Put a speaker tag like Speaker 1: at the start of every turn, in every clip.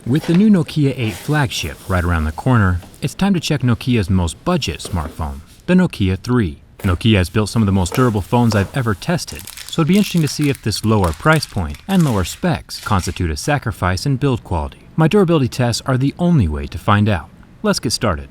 Speaker 1: With the new Nokia 8 flagship right around the corner, it's time to check Nokia's most budget smartphone, the Nokia 3. Nokia has built some of the most durable phones I've ever tested, so it'd be interesting to see if this lower price point and lower specs constitute a sacrifice in build quality. My durability tests are the only way to find out. Let's get started.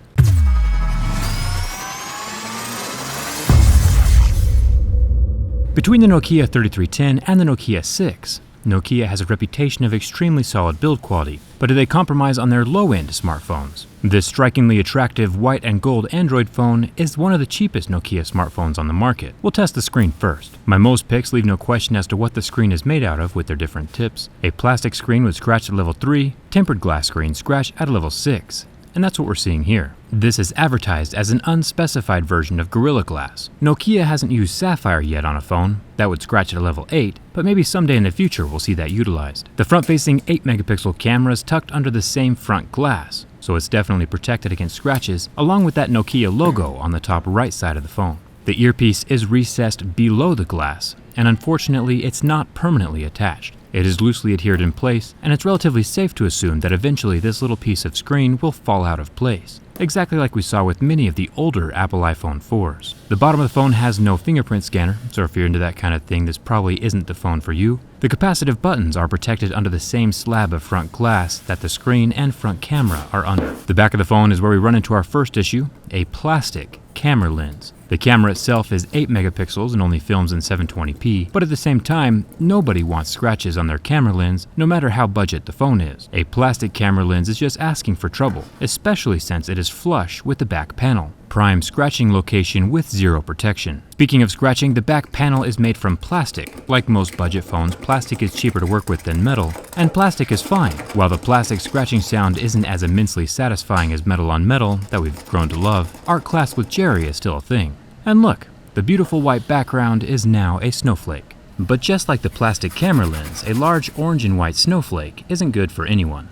Speaker 1: Between the Nokia 3310 and the Nokia 6, Nokia has a reputation of extremely solid build quality, but do they compromise on their low-end smartphones? This strikingly attractive white and gold Android phone is one of the cheapest Nokia smartphones on the market. We'll test the screen first. My most picks leave no question as to what the screen is made out of with their different tips. A plastic screen with scratch at level 3, tempered glass screen scratch at level 6. And that's what we're seeing here. This is advertised as an unspecified version of Gorilla Glass. Nokia hasn't used Sapphire yet on a phone. That would scratch at a level 8, but maybe someday in the future we'll see that utilized. The front-facing 8-megapixel camera is tucked under the same front glass, so it's definitely protected against scratches, along with that Nokia logo on the top right side of the phone. The earpiece is recessed below the glass, and unfortunately it's not permanently attached. It is loosely adhered in place, and it's relatively safe to assume that eventually this little piece of screen will fall out of place, exactly like we saw with many of the older Apple iPhone 4s. The bottom of the phone has no fingerprint scanner, so if you're into that kind of thing, this probably isn't the phone for you. The capacitive buttons are protected under the same slab of front glass that the screen and front camera are under. The back of the phone is where we run into our first issue, a plastic camera lens. The camera itself is 8 megapixels and only films in 720p, but at the same time, nobody wants scratches on their camera lens, no matter how budget the phone is. A plastic camera lens is just asking for trouble, especially since it is flush with the back panel. Prime scratching location with zero protection. Speaking of scratching, the back panel is made from plastic. Like most budget phones, plastic is cheaper to work with than metal, and plastic is fine. While the plastic scratching sound isn't as immensely satisfying as metal on metal that we've grown to love, art class with Jerry is still a thing. And look, the beautiful white background is now a snowflake. But just like the plastic camera lens, a large orange and white snowflake isn't good for anyone.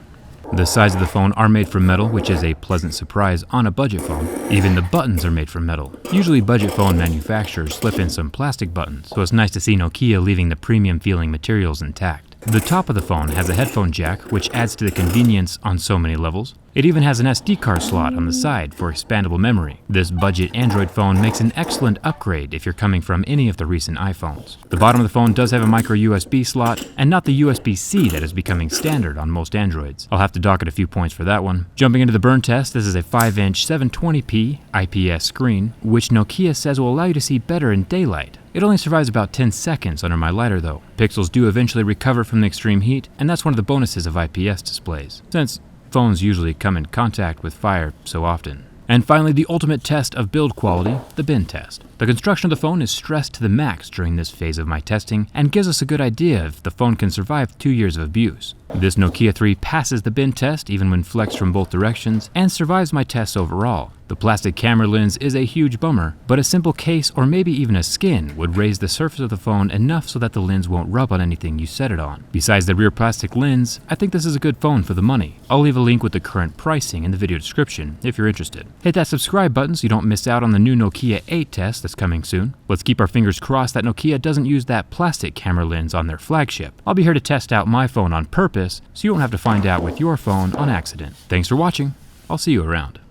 Speaker 1: The sides of the phone are made from metal, which is a pleasant surprise on a budget phone. Even the buttons are made from metal. Usually budget phone manufacturers slip in some plastic buttons, so it's nice to see Nokia leaving the premium feeling materials intact. The top of the phone has a headphone jack, which adds to the convenience on so many levels. It even has an SD card slot on the side for expandable memory. This budget Android phone makes an excellent upgrade if you're coming from any of the recent iPhones. The bottom of the phone does have a micro USB slot, and not the USB-C that is becoming standard on most Androids. I'll have to dock it a few points for that one. Jumping into the burn test, this is a 5-inch 720p IPS screen, which Nokia says will allow you to see better in daylight. It only survives about 10 seconds under my lighter though. Pixels do eventually recover from the extreme heat, and that's one of the bonuses of IPS displays, since phones usually come in contact with fire so often. And finally, the ultimate test of build quality, the bin test. The construction of the phone is stressed to the max during this phase of my testing and gives us a good idea if the phone can survive 2 years of abuse. This Nokia 3 passes the bin test even when flexed from both directions and survives my tests overall. The plastic camera lens is a huge bummer, but a simple case or maybe even a skin would raise the surface of the phone enough so that the lens won't rub on anything you set it on. Besides the rear plastic lens, I think this is a good phone for the money. I'll leave a link with the current pricing in the video description if you're interested. Hit that subscribe button so you don't miss out on the new Nokia 8 test that's coming soon. Let's keep our fingers crossed that Nokia doesn't use that plastic camera lens on their flagship. I'll be here to test out my phone on purpose so you won't have to find out with your phone on accident. Thanks for watching. I'll see you around.